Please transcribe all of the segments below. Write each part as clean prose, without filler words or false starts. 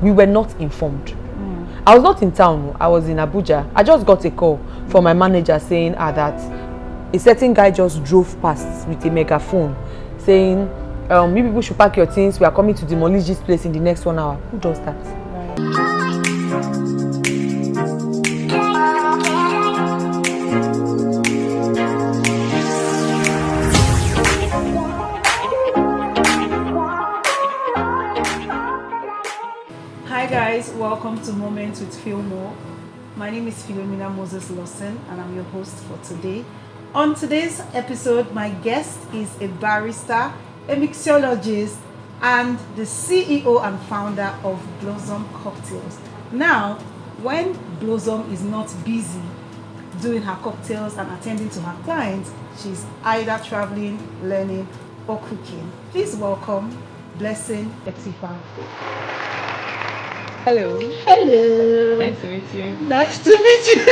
we were not informed. I was not in town. I was in Abuja. I just got a call from my manager saying that a certain guy just drove past with a megaphone saying, you people should pack your things. We are coming to demolish this place in the next 1 hour. Who does that? Hi guys, welcome to Moments with Filmo. My name is Philomina Moses Lawson and I'm your host for today. On today's episode, my guest is a barrister, a mixologist, and the CEO and founder of Blossom Cocktails. Now, when Blossom is not busy doing her cocktails and attending to her clients, she's either traveling, learning, or cooking. Please welcome Blessing Etifa. Hello. Hello. Nice to meet you. Nice to meet you.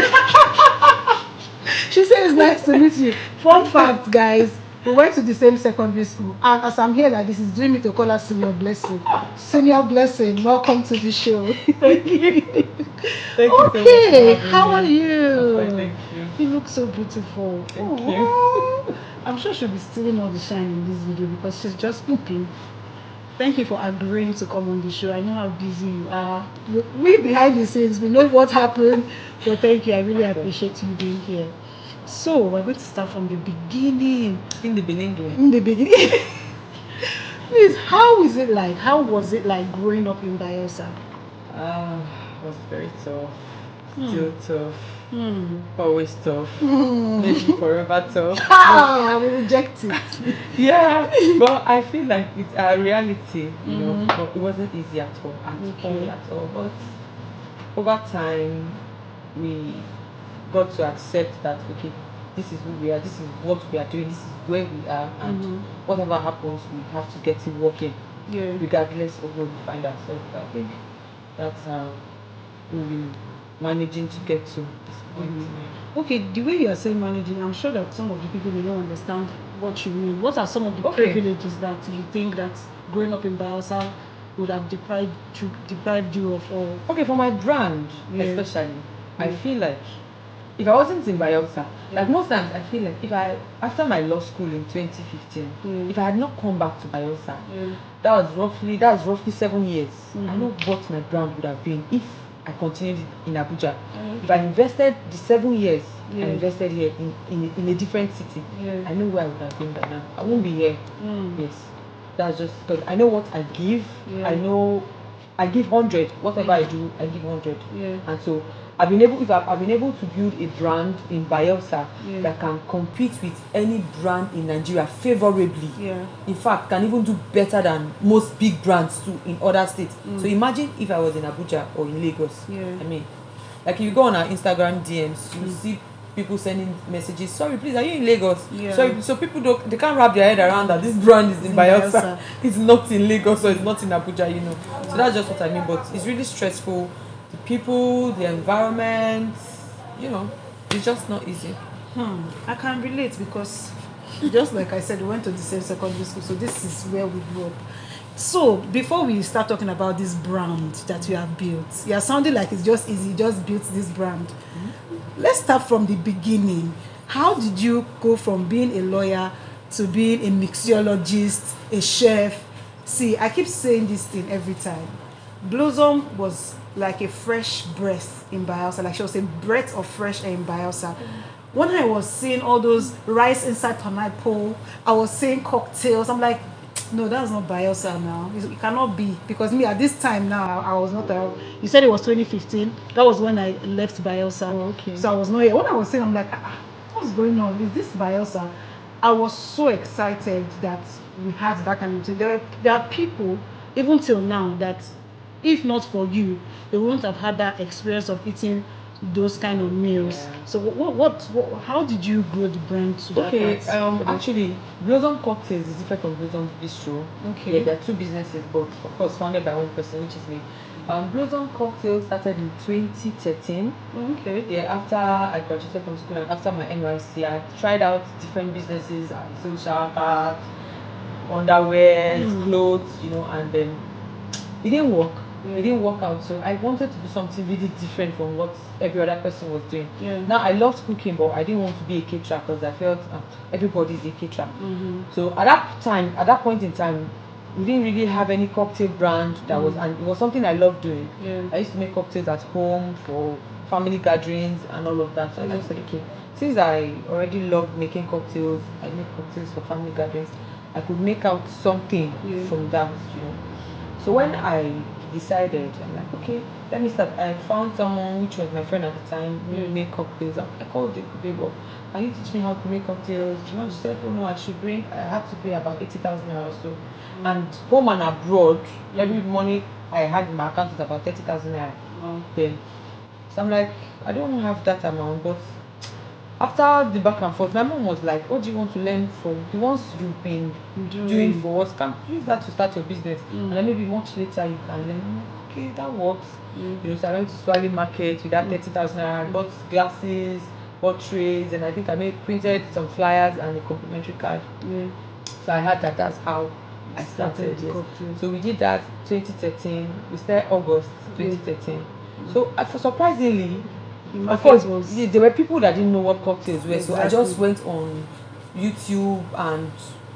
She says nice to meet you. Fun fact, guys, we went to the same secondary school, and as I'm here like this, is doing me to call her Senior Blessing. Senior Blessing, welcome to the show. Thank you. Thank you Okay, so much how are you? I'm fine, thank you. You look so beautiful. Thank you. I'm sure she'll be stealing all the shine in this video because she's just pooping. Thank you for agreeing to come on the show. I know how busy you are. We behind the scenes, we know what happened. So thank you. I really appreciate you being here. So we're going to start from the beginning. In the beginning. In the beginning. Please, how is it like? How was it like growing up in Bayelsa? It was very tough. Still tough. Hmm. Always tough. Maybe forever tough. I will reject it. Yeah, but I feel like it's a reality, you know. But it wasn't easy at all, at all. But over time, we got to accept that okay, this is who we are, this is what we are doing, this is where we are, and whatever happens, we have to get it working, regardless of where we find ourselves. I think that's how we're managing to get to this point. Okay, the way you are saying managing, I'm sure that some of the people may not understand what you mean. What are some of the privileges that you think that growing up in Bayelsa would have deprived you of all? Okay, for my brand especially, I feel like if I wasn't in Bayelsa, like most times I feel like after my law school in 2015, if I had not come back to Bayelsa, that was roughly 7 years. I know what my brand would have been if I continued in Abuja. If I invested the 7 years I invested here in a different city, I know where I would have been by now. I won't be here. Yes. That's just because I know what I give. I know I give 100. Whatever I do, I give 100. And so I've been able to build a brand in Bayelsa that can compete with any brand in Nigeria favorably. In fact, can even do better than most big brands too in other states. So imagine if I was in Abuja or in Lagos. I mean, like if you go on our Instagram DMs, you see people sending messages. Sorry, please, are you in Lagos? Sorry, so people they can't wrap their head around that this brand is in Bayelsa. It's not in Lagos or it's not in Abuja, you know. So that's just what I mean. But it's really stressful. The people, the environment, you know, it's just not easy. I can relate because just like I said, we went to the same secondary school, so this is where we grew up. So before we start talking about this brand that you have built, you're sounding like it's just easy, you just built this brand. Let's start from the beginning. How did you go from being a lawyer to being a mixologist, a chef? See, I keep saying this thing every time. Blossom was like a fresh breath in Bayelsa, like she was a breath of fresh air in Bayelsa. When I was seeing all those rice inside pineapple, I was seeing cocktails, I'm like, no, that's not Bayelsa now. It cannot be, because me at this time now, I was not there. You said it was 2015. That was when I left Bayelsa. So I was not here. When I was saying, I'm like, what's going on? Is this Bayelsa? I was so excited that we had that kind of thing. There are people, even till now, that if not for you, they wouldn't have had that experience of eating those kind of meals. So what how did you grow the brand to that point? Actually, Blossom Cocktails is different from Blossom Bistro. Yeah, there are two businesses, but of course founded by one person, which is me. Blossom Cocktails started in 2013. Yeah, after I graduated from school and after my NYC, I tried out different businesses, social parts, underwear, clothes, you know, and then it didn't work. It didn't work out, so I wanted to do something really different from what every other person was doing. Yeah. Now I loved cooking, but I didn't want to be a caterer because I felt everybody's a caterer. So at that point in time, we didn't really have any cocktail brand that was, and it was something I loved doing. Yeah. I used to make cocktails at home for family gatherings and all of that. So I just said, okay, since I already loved making cocktails, I make cocktails for family gatherings, I could make out something from that, So when I decided, I'm like, okay, let me start. I found someone which was my friend at the time who made cocktails. I called the babe, can you teach me how to make cocktails? She said, oh no, I have to pay about 80,000 or so. And home and abroad, every money I had in my account was about 30,000 naira. Then, so I'm like, I don't have that amount, but after the back and forth, my mom was like, what do you want to learn from the ones you've been doing for us? Can you use that to start your business? And then maybe much later you can learn. Okay, that works. So I went to Swahili Market with that 30,000 naira, bought glasses, bought trays, and I think I printed some flyers and a complimentary card. So I had that. That's how I started. Yes. So we did that 2013. We started August 2013. So for surprisingly, of course, there were people that didn't know what cocktails were. So I just went on YouTube and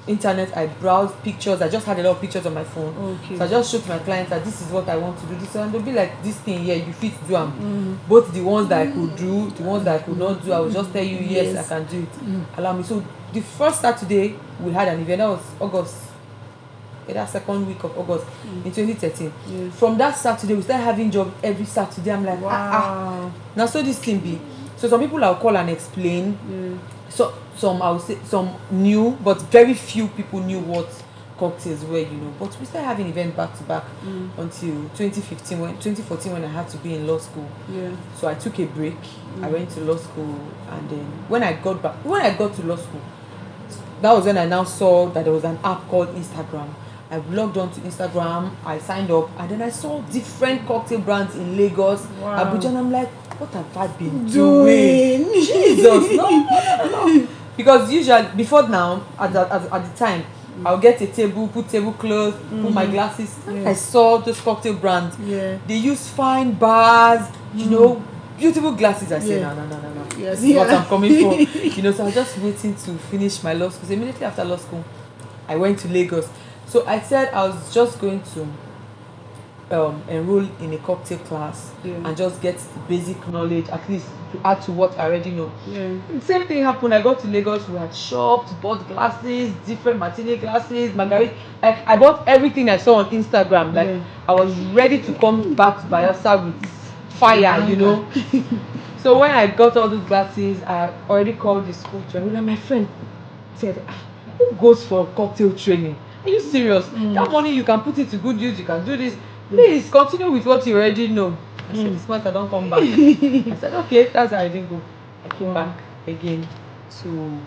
internet. I browsed pictures. I just had a lot of pictures on my phone. So I just showed my clients that this is what I want to do. This, and they'll be like, this thing here, you fit do them. Both the ones that I could do, the ones that I could not do, I will just tell you, yes, I can do it. Allow me. So the first Saturday we had an event. That was August. That second week of August in 2013. From that Saturday, we started having job every Saturday. I'm like, now so this thing be. So some people I'll call and explain. So some I would say some knew, but very few people knew what cocktails were, But we started having events back to back until 2014 when I had to be in law school. So I took a break. I went to law school, and then when I got to law school, that was when I now saw that there was an app called Instagram. I logged on to Instagram, I signed up, and then I saw different cocktail brands in Lagos, Abuja, and I'm like, what have I been doing? Jesus, no. Because usually, before now, at the time, I'll get a table, put tablecloth, put my glasses. I saw those cocktail brands. They use fine bars, beautiful glasses. I said, no. This is what I'm coming for. So I was just waiting to finish my law school. So immediately after law school, I went to Lagos. So I said I was just going to enroll in a cocktail class and just get the basic knowledge, at least to add to what I already know. The same thing happened. I got to Lagos, we had shops, bought glasses, different martini glasses, margarita. I bought everything I saw on Instagram. I was ready to come back to Bayelsa'S with fire, So when I got all those glasses, I already called the school to enroll, and my friend said, who goes for cocktail training? Are you serious? That money you can put it to good use, you can do this. Please continue with what you already know. I said, this month I don't come back. I said, okay, that's how I didn't go. I came back again to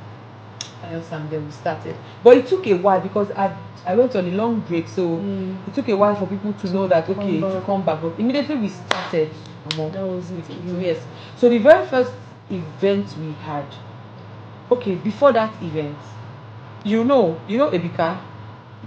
Bayelsa'S, and then we started. But it took a while because I went on a long break, so it took a while for people to know that okay, to come back. But immediately we started. That was it. Yes. So the very first event we had. Okay, before that event, Ebika.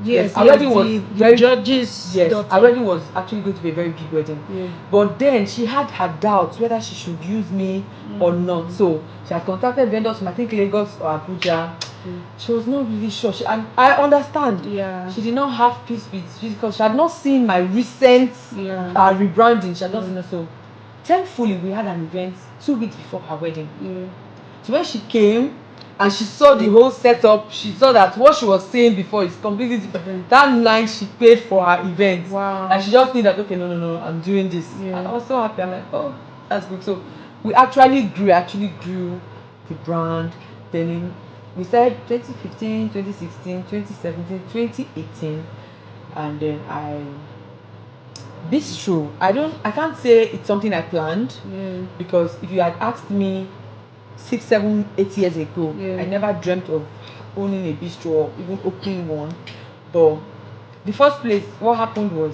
Yes, our wedding was very judges. Yes, our wedding was actually going to be a very big wedding. But then she had her doubts whether she should use me or not. So she had contacted vendors from I think Lagos or Abuja. She was not really sure. And I understand. She did not have peace with because she had not seen my recent rebranding. She had not seen it. So thankfully we had an event 2 weeks before her wedding. So when she came and she saw the whole setup, she saw that what she was saying before is completely different. That line she paid for her event. And she just knew that okay, no, I'm doing this. And I was so happy. I'm like, oh, that's good. So we actually grew the brand. Then we started 2015, 2016, 2017, 2018, and then this true. I can't say it's something I planned because if you had asked me 6, 7, 8 years ago, I never dreamt of owning a bistro or even opening one. But the first place, what happened was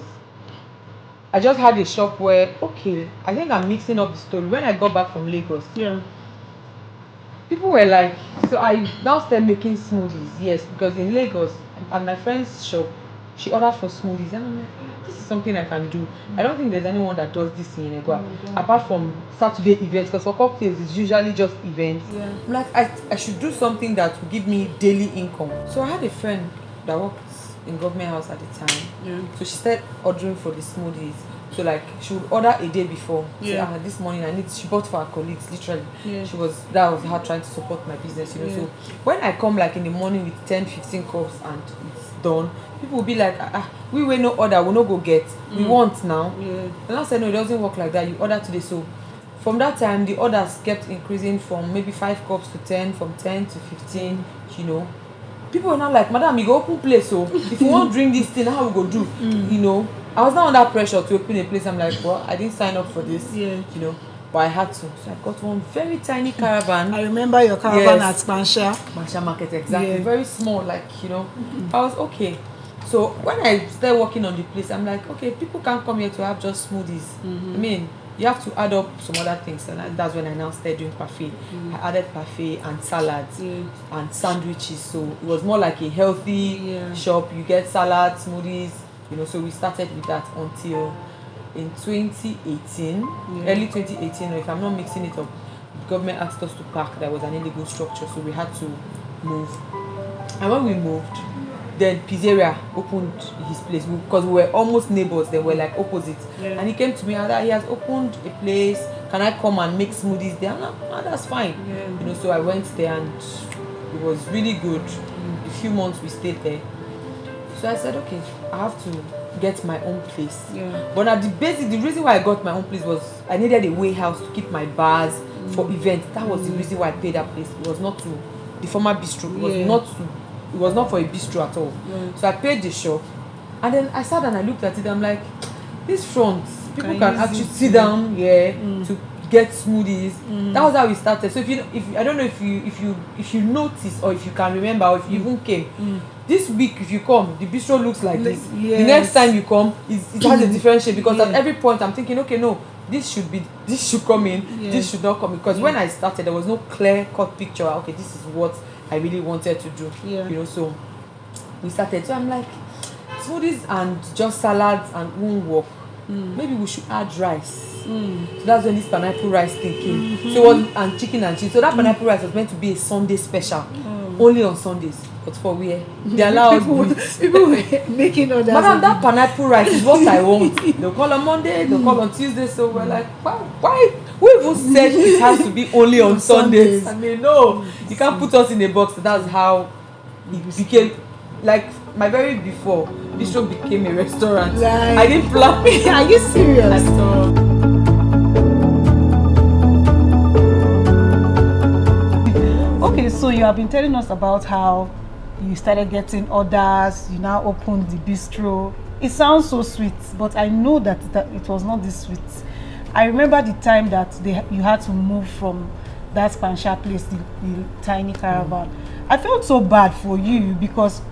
I just had a shop where I think I'm mixing up the story. When I got back from Lagos, people were like, so I now started making smoothies. Yes, because in Lagos at my friend's shop, She ordered for smoothies, and I'm like, this is something I can do. I don't think there's anyone that does this in Yenegua, apart from Saturday events, because for cocktails it's usually just events. I'm like, I should do something that will give me daily income. So I had a friend that worked in government house at the time. So she started ordering for the smoothies. So like she would order a day before. Say, this morning she bought for her colleagues, literally. That was her trying to support my business, you know. So when I come like in the morning with 10-15 cups and it's done, people will be like, we will no order, we'll not go get. We want now. And I said, no, it doesn't work like that. You order today. So from that time the orders kept increasing from maybe 5 cups to 10, from 10 to 15, you know. People were not like, madam, you go open place, so if you want to drink this thing, how we go do? You know, I was not under pressure to open a place. I'm like, well, I didn't sign up for this, you know, but I had to. So I got one very tiny caravan. I remember your caravan at Mansha Market, exactly. Very small, like, you know. I was okay. So when I started working on the place, I'm like, okay, people can't come here to have just smoothies. I mean, you have to add up some other things, and that's when I now started doing parfait. I added parfait and salads and sandwiches, so it was more like a healthy shop. You get salads, smoothies, you know. So we started with that until in 2018, early 2018, or if I'm not mixing it up, the government asked us to pack. There was an illegal structure, so we had to move. And when we moved, then Pizzeria opened his place because we were almost neighbors. They were like opposite, and he came to me and he has opened a place. Can I come and make smoothies there? I'm like, that's fine. You know, so I went there and it was really good. A few months we stayed there. So I said, okay, I have to get my own place. But at the reason why I got my own place was I needed a warehouse to keep my bars for events. That was the reason why I paid that place. It was not to the former bistro. It was not for a bistro at all. So I paid the shop, and then I sat and I looked at it. I'm like, this front, people can actually sit down here to get smoothies. That was how we started. So if I don't know if you notice or if you can remember or if you even came this week, if you come, the bistro looks like this. The next time you come, it has a different shape, because at every point I'm thinking, okay, no, this should come in, this should not come in. Because when I started, there was no clear cut picture. Okay, this is what I really wanted to do, you know. So we started. So I'm like, smoothies and just salads and won't work. Maybe we should add rice. So that's when this pineapple rice thing came. So it was, and chicken and cheese. So that pineapple rice was meant to be a Sunday special, only on Sundays. But for where they allow people were making orders. Madam, that pineapple rice is what I want. They'll call on Monday, they'll call on Tuesday. So we're like, why? We even said it has to be only on Sundays. I mean, no, you can't put us in a box. That's how it became. Like my very before, this shop became a restaurant. Like, I didn't plan it. Are you serious? Okay, so you have been telling us about how you started getting orders, you now opened the bistro. It sounds so sweet, but I know that it was not this sweet. I remember the time that you had to move from that Spansha place, the tiny caravan. I felt so bad for you because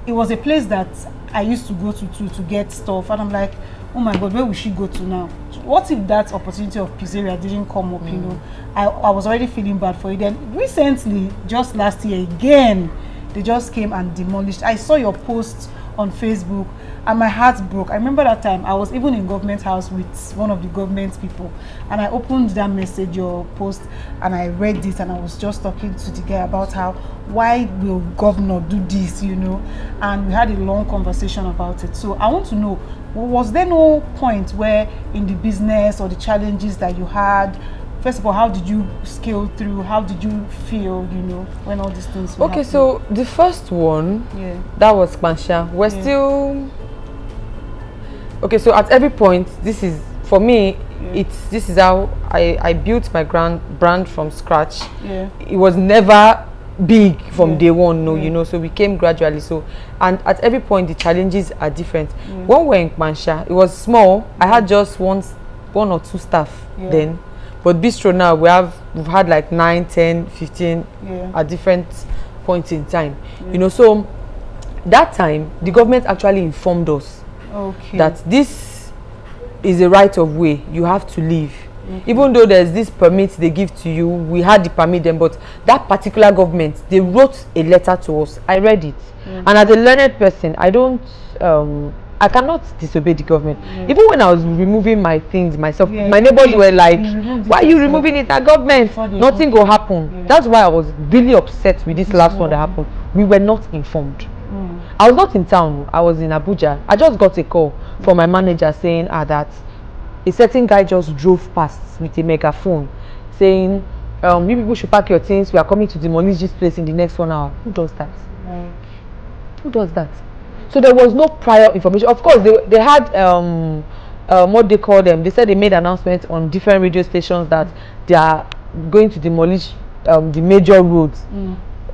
it was a place that I used to go to get stuff, and I'm like, oh my God, where will she go to now? What if that opportunity of pizzeria didn't come up, you know? I was already feeling bad for you. Then recently, just last year again, they just came and demolished. I saw your post on Facebook and my heart broke. I remember that time I was even in government house with one of the government people, and I opened that message, your post, and I read it, and I was just talking to the guy about how, why will governor do this, you know? And we had a long conversation about it. So I want to know, was there no point where in the business or the challenges that you had, first of all, how did you scale through? How did you feel, you know, when all these things were happening? So the first one, that was Spansha. We're still... Okay, so at every point, this is, for me, this is how I built my brand from scratch. It was never big from day one, no, you know, so we came gradually. So, and at every point, the challenges are different. When we're in Spansha, it was small. I had just one or two staff then. But bistro now, we've had like 9, 10, 15 at different points in time. You know, so that time, the government actually informed us that this is a right of way. You have to leave. Even though there's this permit they give to you, we had the permit then, but that particular government, they wrote a letter to us. I read it. And as a learned person, I cannot disobey the government. Even when I was removing my things myself, my neighbors were like, why are you removing it? That government, nothing will happen. That's why I was really upset with this last one that happened. We were not informed. I was not in town. I was in Abuja. I just got a call from my manager saying that a certain guy just drove past with a megaphone saying, you people should pack your things. We are coming to demolish this place in the next 1 hour. Who does that? Who does that? So there was no prior information. Of course, they had what they call them. They said they made announcements on different radio stations that they are going to demolish the major roads.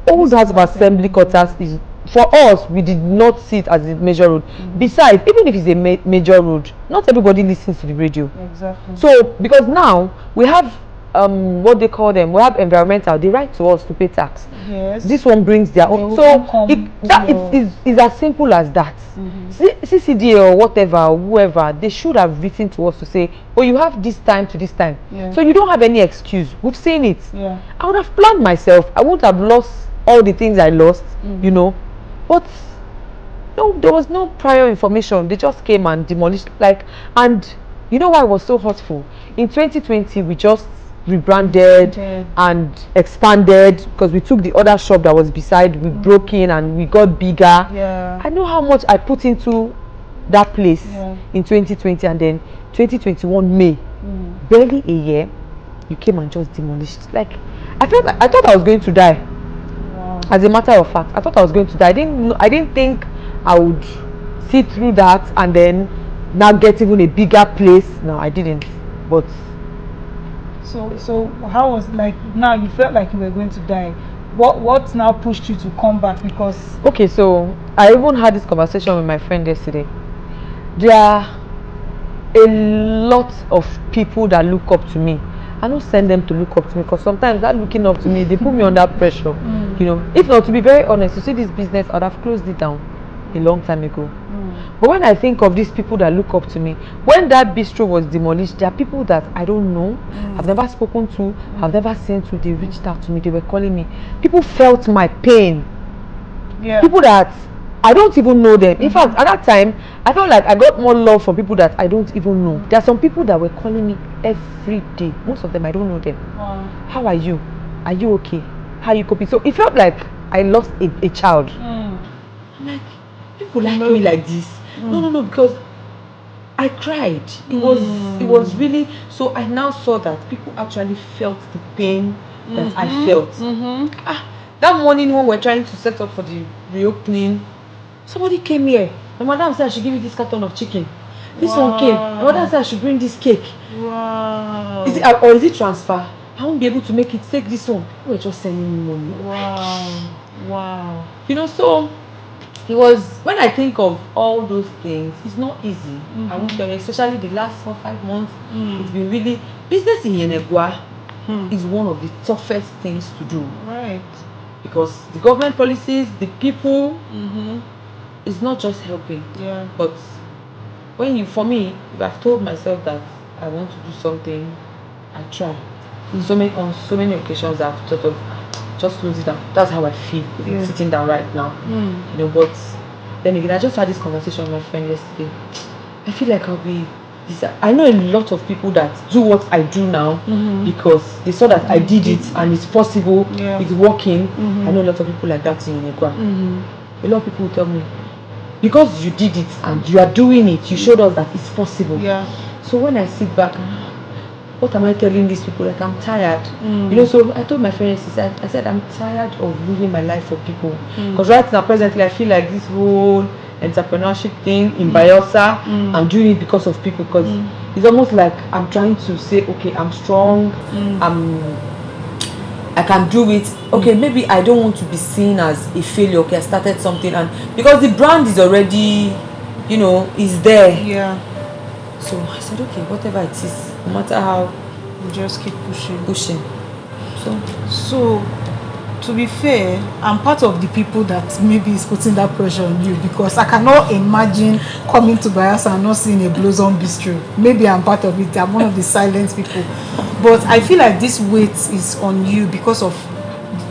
All that of assembly quarters is, for us, we did not see it as a major road. Besides, even if it's a major road, not everybody listens to the radio. Exactly. So because now we have what they call them, we have environmental, they write to us to pay tax. Yes. This one brings their own. So it's as simple as that. CCD or whatever, whoever, they should have written to us to say, oh, you have this time to this time. So you don't have any excuse. We've seen it. I would have planned myself. I wouldn't have lost all the things I lost, you know. But no, there was no prior information. They just came and demolished. And you know why it was so hurtful? In 2020, we just rebranded and expanded because we took the other shop that was beside, we broke in and we got bigger. I know how much I put into that place in 2020, and then 2021 May, barely a year, you came and just demolished. I thought I was going to die. As a matter of fact, I thought I was going to die. I didn't think I would see through that and then now get even a bigger place. No, I didn't. But so how was, now you felt like you were going to die? What now pushed you to come back? Because okay, so I even had this conversation with my friend yesterday. There are a lot of people that look up to me. I don't send them to look up to me because sometimes that looking up to me, they put me under pressure. You know, if not, to be very honest, you see this business, I'd have closed it down a long time ago. But when I think of these people that look up to me, when that bistro was demolished, there are people that I don't know, I've never spoken to, I've never seen to, they reached out to me, they were calling me. People felt my pain. People that I don't even know them. In fact, at that time, I felt like I got more love from people that I don't even know. There are some people that were calling me every day. Most of them, I don't know them. How are you? Are you okay? How are you coping? So it felt like I lost a child. I'm like, people like me like this. No, because I cried. It was really, so I now saw that people actually felt the pain that I felt. That morning when we're trying to set up for the reopening, somebody came here. My madam said I should give you this carton of chicken. This one came. My mother said I should bring this cake. Is it transfer? I won't be able to make it. Take this one. We're just sending me money. Wow. You know, so it was, when I think of all those things, it's not easy. I won't tell you, especially the last 4-5 months. It's been really, business in Yenegua is one of the toughest things to do. Right. Because the government policies, the people, it's not just helping. But when for me, if I've told myself that I want to do something, I try. On so many occasions I've thought of just close it down. That's how I feel sitting down right now. You know, but then again, I just had this conversation with my friend yesterday. I feel like I know a lot of people that do what I do now because they saw that I did it and it's possible, it's working. I know a lot of people like that in Yenegua. A lot of people will tell me, because you did it and you are doing it, you showed us that it's possible. So when I sit back, what am I telling these people? Like, I'm tired. You know, so I told my friends, I said, I'm tired of living my life for people. Because right now, presently, I feel like this whole entrepreneurship thing in Bayelsa, I'm doing it because of people. Because it's almost like I'm trying to say, okay, I'm strong. I can do it. Okay, maybe I don't want to be seen as a failure. Okay, I started something, and because the brand is already, you know, is there. So I said, okay, whatever it is, no matter how, you just keep pushing. So to be fair, I'm part of the people that maybe is putting that pressure on you, because I cannot imagine coming to Bayelsa and not seeing a Blossom Bistro. Maybe I'm part of it. I'm one of the silent people. But I feel like this weight is on you because of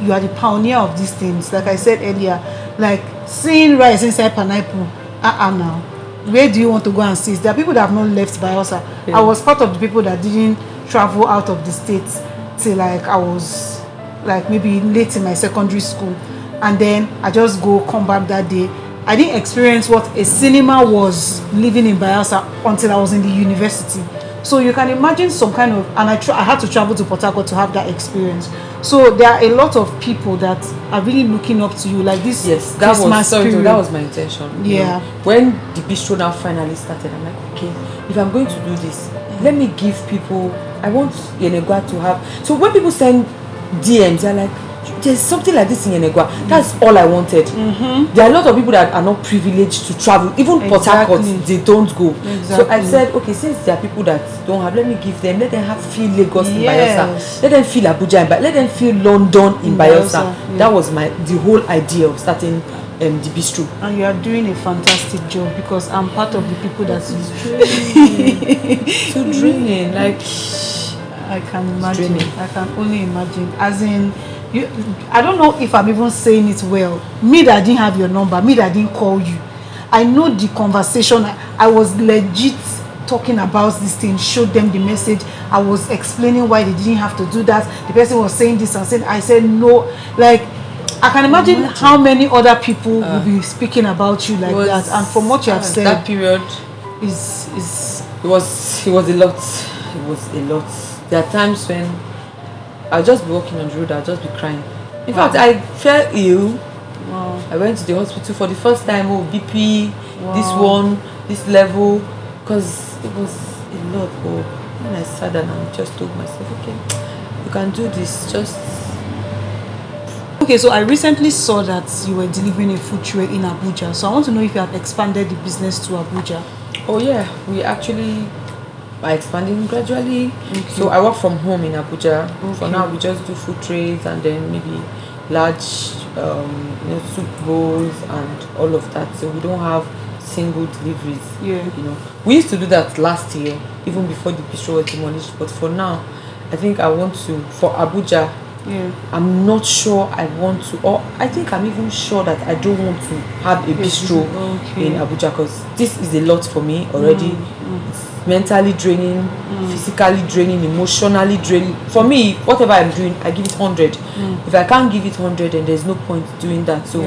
you are the pioneer of these things. Like I said earlier, like seeing rice inside pineapple. Now, where do you want to go and see? There are people that have not left Bayelsa. Yeah. I was part of the people that didn't travel out of the states till like I was like maybe late in my secondary school, and then I just come back that day. I didn't experience what a cinema was living in Bayelsa until I was in the university. So you can imagine some kind of, and I had to travel to Port Harcourt to have that experience. So there are a lot of people that are really looking up to you, like this. Yes, that was my intention. Yeah. When the bistro now finally started, I'm like, okay, if I'm going to do this, let me give people. I want Yenegua to have. So when people send DMs, they're like, there's something like this in Yenegua. That's all I wanted. There are a lot of people that are not privileged to travel. Even Port Harcourt, they don't go. So I said, okay, since there are people that don't have, let me give them. Let them feel Lagos in Bayelsa. Let them feel Abuja let them feel London in Bayelsa. Yeah. That was the whole idea of starting the bistro. And you are doing a fantastic job, because I'm part of the people that is so draining. Like, I can imagine. I can only imagine. As in, I don't know if I'm even saying it well. Me that didn't have your number, me that didn't call you. I know the conversation. I was legit talking about this thing, showed them the message. I was explaining why they didn't have to do that. The person was saying this and saying, I said no. Like, I can imagine how many other people will be speaking about you like that. And from what you have said, that period is it was a lot. It was a lot. There are times when I'll just be walking on the road, I'll just be crying. In fact, I fell ill. Wow. I went to the hospital for the first time. BP, this level, because it was a lot. When I sat down, I just told myself, okay, you can do this. Okay, so I recently saw that you were delivering a food tray in Abuja. So I want to know if you have expanded the business to Abuja. Oh yeah, we actually are expanding gradually. Okay. So I work from home in Abuja. Okay. For now, we just do food trays and then maybe large soup bowls and all of that. So we don't have single deliveries. Yeah. We used to do that last year, even before the bistro was demolished. But for now, I think I want to, for Abuja, I'm not sure I want to, or I think I'm even sure that I don't want to have a bistro in Abuja, because this is a lot for me already. It's mentally draining, physically draining, emotionally draining. For me, whatever I'm doing, I give it 100. If I can't give it 100, then there's no point doing that. So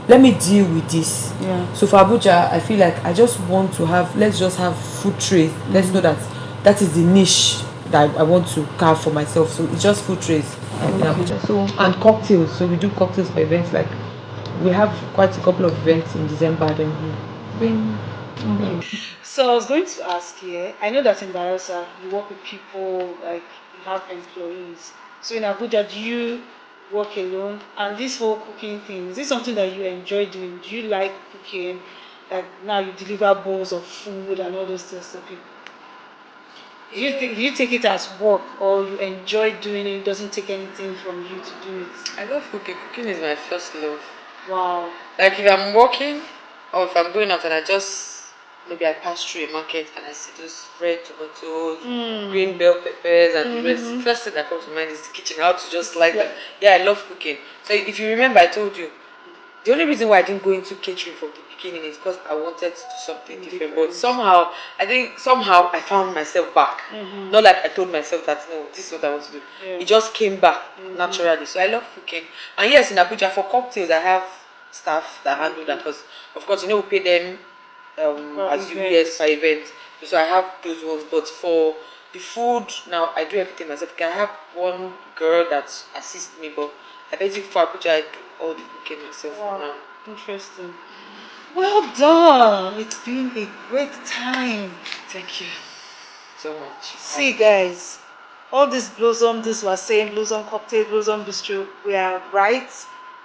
let me deal with this. So for Abuja, I feel like I just want to have, let's just have food trays. Let's know that is the niche that I want to carve for myself. So it's just food trays in Abuja. So, and cocktails. So we do cocktails for events. Like, we have quite a couple of events in December. Then we bring. So I was going to ask here, I know that in Bayelsa you work with people, like you have employees. So in Abuja, do you work alone? And this whole cooking thing, is this something that you enjoy doing? Do you like cooking? Like now you deliver bowls of food and all those things to people. Do you take it as work, or you enjoy doing it? It doesn't take anything from you to do it? I love cooking. Cooking is my first love. Wow. Like if I'm working or if I'm going out and maybe I pass through a market and I see those red tomatoes, green bell peppers, and the first thing that comes to mind is the kitchen. How to just like that. Yeah, I love cooking. So if you remember, I told you the only reason why I didn't go into catering from the beginning is because I wanted to do something different. But somehow I found myself back. Not like I told myself that no, this is what I want to do. It just came back naturally. So I love cooking. And yes, in Abuja for cocktails, I have staff that handle that, because of course we pay them as UBS for events. So I have those ones. But for the food now, I do everything myself. I have one girl that assists me, but I basically for Abuja I do all the cooking myself now. Interesting. Well done. It's been a great time. Thank you so much. See guys, all this Blossom, this was saying Blossom Cocktail, Blossom Bistro, we are right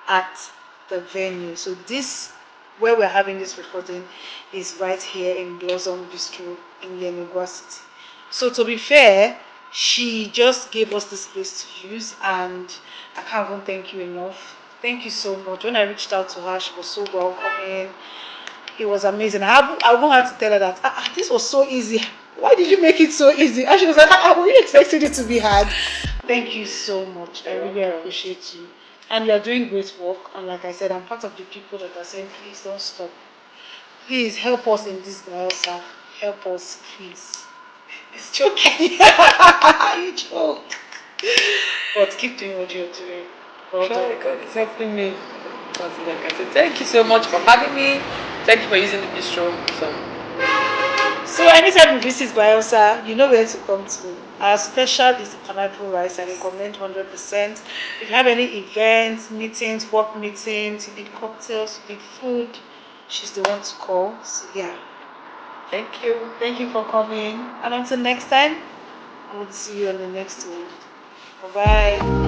at the venue. So this, where we're having this recording, is right here in Blossom Bistro in Yenegua City. So to be fair, she just gave us this place to use, and I can't even thank you enough. Thank you so much. When I reached out to her, she was so welcoming. It was amazing. I even had to tell her that this was so easy. Why did you make it so easy? And she was like, were you expecting it to be hard? Thank you so much. I really appreciate you. And you are doing great work. And like I said, I'm part of the people that are saying, please don't stop. Please help us in this Bayelsa. Help us, please. It's joking. You joke. But keep doing what you're doing. Well done. God is helping me. Because like I said, thank you so much for having me. Thank you for using the bistro. So anytime you visit Bayelsa, you know where to come to. Our special is the pineapple rice. I recommend 100%. If you have any events, meetings, work meetings, you need cocktails, you need food, she's the one to call. So yeah. Thank you. Thank you for coming. And until next time, I will see you on the next one. Bye bye.